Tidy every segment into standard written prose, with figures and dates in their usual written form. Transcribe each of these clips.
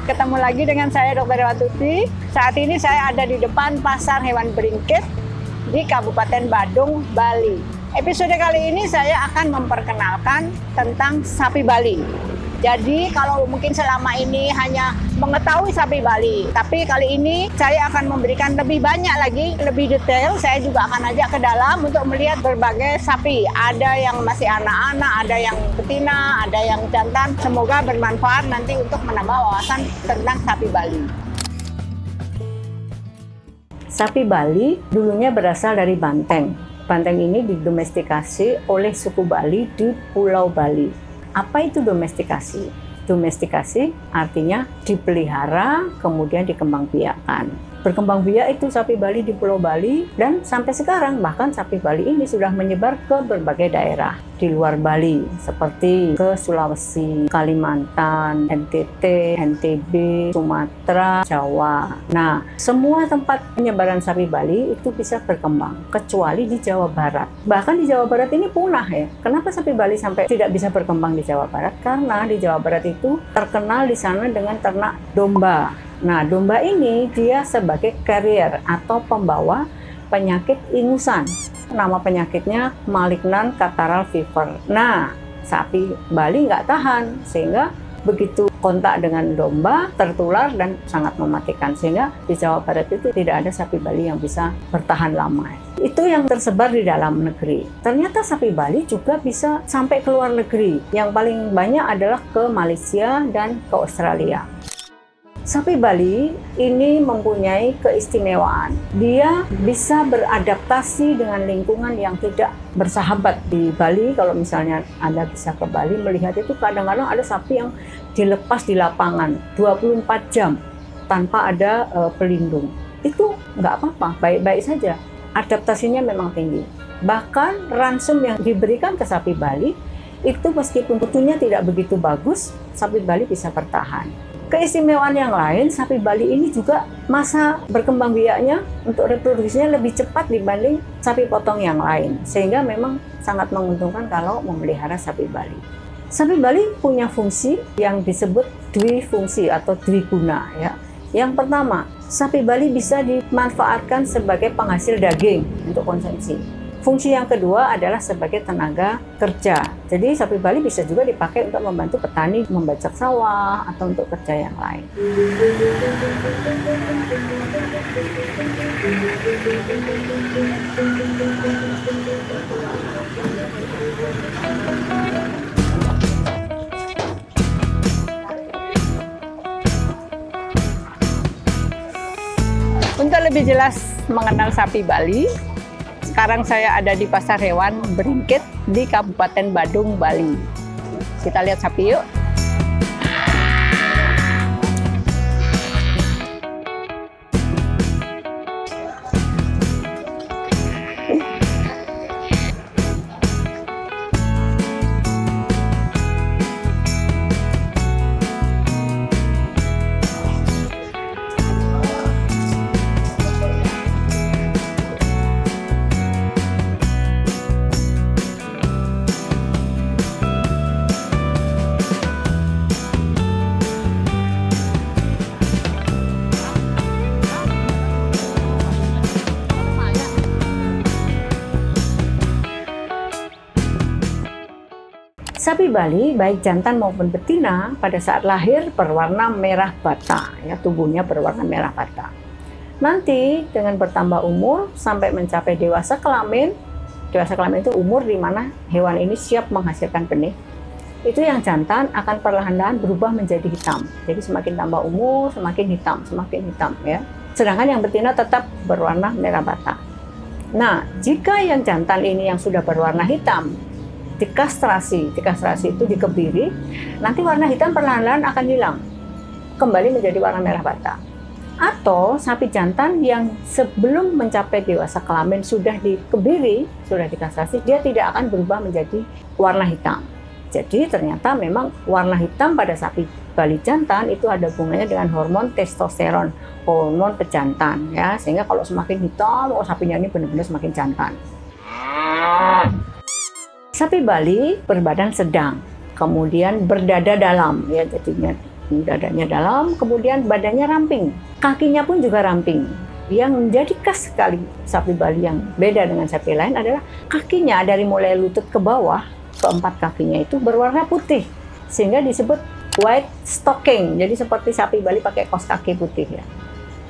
Ketemu lagi dengan saya Dr. Dewatuti. Saat ini saya ada di depan Pasar Hewan Bringkit di Kabupaten Badung, Bali. Episode kali ini saya akan memperkenalkan tentang sapi Bali. Jadi kalau mungkin selama ini hanya mengetahui sapi Bali, tapi kali ini saya akan memberikan lebih banyak lagi, lebih detail. Saya juga akan ajak ke dalam untuk melihat berbagai sapi. Ada yang masih anak-anak, ada yang betina, ada yang jantan. Semoga bermanfaat nanti untuk menambah wawasan tentang sapi Bali. Sapi Bali dulunya berasal dari banteng. Banteng ini didomestikasi oleh suku Bali di Pulau Bali. Apa itu domestikasi? Domestikasi artinya dipelihara, kemudian dikembangbiakkan. Berkembang biak itu sapi Bali di Pulau Bali, dan sampai sekarang bahkan sapi Bali ini sudah menyebar ke berbagai daerah di luar Bali, seperti ke Sulawesi, Kalimantan, NTT, NTB, Sumatera, Jawa. Nah, semua tempat penyebaran sapi Bali itu bisa berkembang, kecuali di Jawa Barat. Bahkan di Jawa Barat ini punah ya. Kenapa sapi Bali sampai tidak bisa berkembang di Jawa Barat? Karena di Jawa Barat itu terkenal di sana dengan ternak domba. Nah, domba ini dia sebagai carrier atau pembawa penyakit ingusan. Nama penyakitnya malignant catarrhal fever. Nah, sapi Bali nggak tahan, sehingga begitu kontak dengan domba tertular dan sangat mematikan. Sehingga di Jawa Barat itu tidak ada sapi Bali yang bisa bertahan lama. Itu yang tersebar di dalam negeri. Ternyata sapi Bali juga bisa sampai ke luar negeri. Yang paling banyak adalah ke Malaysia dan ke Australia. Sapi Bali ini mempunyai keistimewaan. Dia bisa beradaptasi dengan lingkungan yang tidak bersahabat di Bali. Kalau misalnya Anda bisa ke Bali melihat itu, kadang-kadang ada sapi yang dilepas di lapangan 24 jam tanpa ada pelindung. Itu nggak apa-apa, baik-baik saja. Adaptasinya memang tinggi. Bahkan ransum yang diberikan ke sapi Bali itu meskipun mutunya tidak begitu bagus, sapi Bali bisa bertahan. Keistimewaan yang lain, sapi Bali ini juga masa berkembang biaknya untuk reproduksinya lebih cepat dibanding sapi potong yang lain. Sehingga memang sangat menguntungkan kalau memelihara sapi Bali. Sapi Bali punya fungsi yang disebut dwifungsi atau dwiguna. Ya. Yang pertama, sapi Bali bisa dimanfaatkan sebagai penghasil daging untuk konsumsi. Fungsi yang kedua adalah sebagai tenaga kerja. Jadi sapi Bali bisa juga dipakai untuk membantu petani membajak sawah atau untuk kerja yang lain. Untuk lebih jelas mengenal sapi Bali, sekarang saya ada di Pasar Hewan Bringkit di Kabupaten Badung, Bali. Kita lihat sapi yuk. Sapi Bali, baik jantan maupun betina, pada saat lahir berwarna merah bata, ya, tubuhnya berwarna merah bata. Nanti dengan bertambah umur sampai mencapai dewasa kelamin itu umur di mana hewan ini siap menghasilkan benih. Itu yang jantan akan perlahan-lahan berubah menjadi hitam. Jadi semakin tambah umur, semakin hitam, ya. Sedangkan yang betina tetap berwarna merah bata. Nah, jika yang jantan ini yang sudah berwarna hitam dikastrasi itu dikebiri, nanti warna hitam perlahan-lahan akan hilang, kembali menjadi warna merah bata. Atau sapi jantan yang sebelum mencapai dewasa kelamin sudah dikebiri, sudah dikastrasi, dia tidak akan berubah menjadi warna hitam. Jadi ternyata memang warna hitam pada sapi Bali jantan itu ada hubungannya dengan hormon testosteron, hormon pejantan, ya, sehingga kalau semakin hitam, sapinya ini benar-benar semakin jantan. Sapi Bali berbadan sedang, kemudian berdada dalam, ya, jadinya dadanya dalam, kemudian badannya ramping, kakinya pun juga ramping. Yang menjadi khas sekali sapi Bali yang beda dengan sapi lain adalah kakinya dari mulai lutut ke bawah, keempat kakinya itu berwarna putih, sehingga disebut white stocking. Jadi seperti sapi Bali pakai kaos kaki putih ya.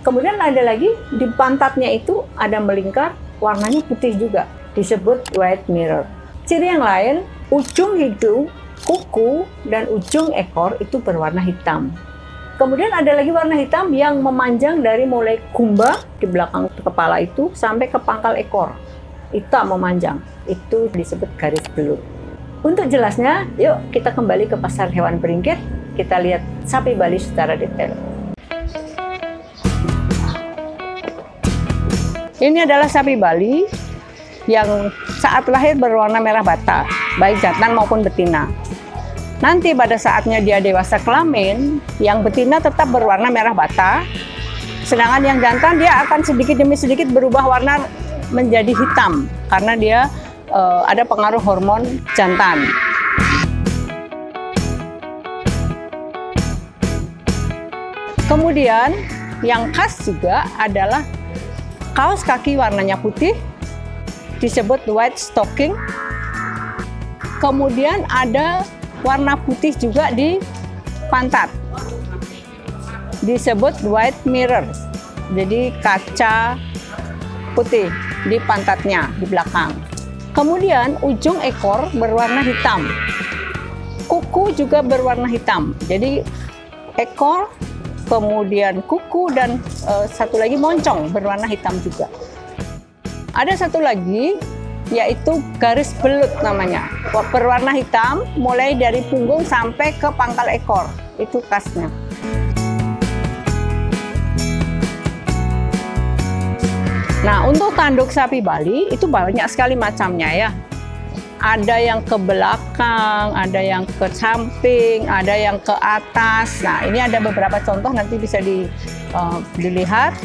Kemudian ada lagi di pantatnya itu ada melingkar, warnanya putih juga, disebut white mirror. Ciri yang lain, ujung hidung, kuku, dan ujung ekor itu berwarna hitam. Kemudian ada lagi warna hitam yang memanjang dari mulai kumba di belakang kepala itu sampai ke pangkal ekor. Hitam memanjang, itu disebut garis belut. Untuk jelasnya, yuk kita kembali ke pasar hewan beringkit, kita lihat sapi Bali secara detail. Ini adalah sapi Bali yang saat lahir berwarna merah bata, baik jantan maupun betina. Nanti pada saatnya dia dewasa kelamin, yang betina tetap berwarna merah bata, sedangkan yang jantan dia akan sedikit demi sedikit berubah warna menjadi hitam, karena dia ada pengaruh hormon jantan. Kemudian yang khas juga adalah kaos kaki warnanya putih, disebut white stocking. Kemudian ada warna putih juga di pantat, disebut white mirror. Jadi kaca putih di pantatnya, di belakang. Kemudian ujung ekor berwarna hitam, kuku juga berwarna hitam. Jadi ekor, kemudian kuku, dan satu lagi moncong berwarna hitam juga. Ada satu lagi, yaitu garis belut namanya, berwarna hitam mulai dari punggung sampai ke pangkal ekor, itu khasnya. Nah, untuk tanduk sapi Bali itu banyak sekali macamnya ya. Ada yang ke belakang, ada yang ke samping, ada yang ke atas. Nah, ini ada beberapa contoh, nanti bisa dilihat.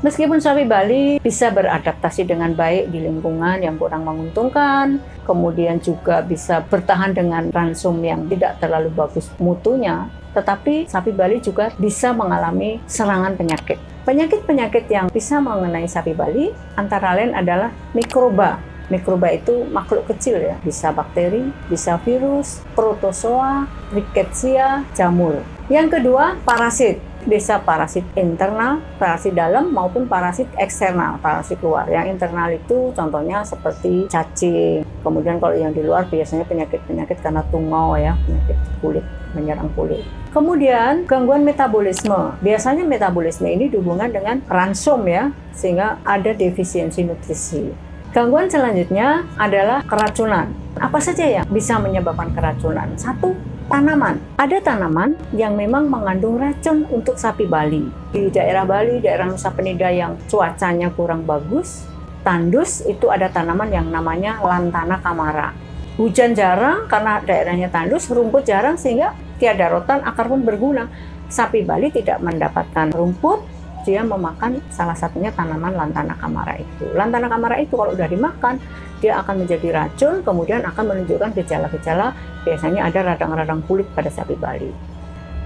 Meskipun sapi Bali bisa beradaptasi dengan baik di lingkungan yang kurang menguntungkan, kemudian juga bisa bertahan dengan ransum yang tidak terlalu bagus mutunya, tetapi sapi Bali juga bisa mengalami serangan penyakit. Penyakit-penyakit yang bisa mengenai sapi Bali antara lain adalah mikroba. Mikroba itu makhluk kecil ya, bisa bakteri, bisa virus, protozoa, rickettsia, jamur. Yang kedua, parasit. Bisa parasit internal, parasit dalam, maupun parasit eksternal, parasit luar. Yang internal itu contohnya seperti cacing. Kemudian kalau yang di luar biasanya penyakit-penyakit karena tungau ya, penyakit kulit, menyerang kulit. Kemudian gangguan metabolisme. Biasanya metabolisme ini dihubungkan dengan ransum ya, sehingga ada defisiensi nutrisi. Gangguan selanjutnya adalah keracunan. Apa saja yang bisa menyebabkan keracunan? Satu, tanaman. Ada tanaman yang memang mengandung racun untuk sapi Bali. Di daerah Bali, daerah Nusa Penida yang cuacanya kurang bagus, tandus, itu ada tanaman yang namanya lantana kamara. Hujan jarang karena daerahnya tandus, rumput jarang sehingga tiada rotan, akar pun berguna. Sapi Bali tidak mendapatkan rumput, dia memakan salah satunya tanaman lantana kamara itu. Lantana kamara itu kalau udah dimakan, dia akan menjadi racun, kemudian akan menunjukkan gejala-gejala, biasanya ada radang-radang kulit pada sapi Bali.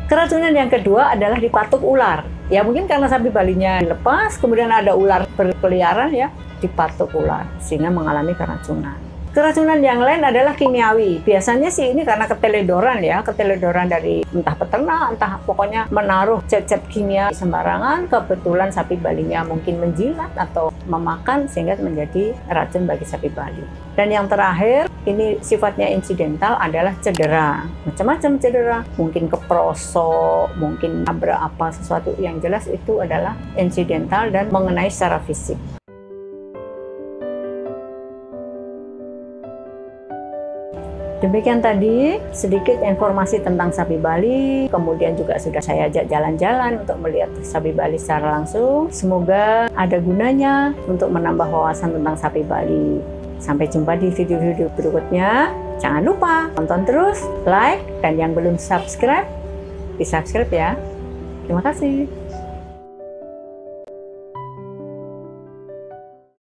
Keracunan yang kedua adalah dipatuk ular. Ya mungkin karena sapi Balinya lepas, kemudian ada ular berkeliaran ya, dipatuk ular, sehingga mengalami keracunan. Keracunan yang lain adalah kimiawi. Biasanya sih ini karena keteledoran ya, keteledoran dari entah peternak, entah pokoknya menaruh zat-zat kimia sembarangan. Kebetulan sapi Balinya mungkin menjilat atau memakan sehingga menjadi racun bagi sapi Bali. Dan yang terakhir, ini sifatnya insidental adalah cedera. Macam-macam cedera, mungkin keprosok, mungkin nabrak apa sesuatu, yang jelas itu adalah insidental dan mengenai secara fisik. Demikian tadi sedikit informasi tentang sapi Bali, kemudian juga sudah saya ajak jalan-jalan untuk melihat sapi Bali secara langsung. Semoga ada gunanya untuk menambah wawasan tentang sapi Bali. Sampai jumpa di video-video berikutnya. Jangan lupa tonton terus, like, dan yang belum subscribe, di subscribe ya. Terima kasih.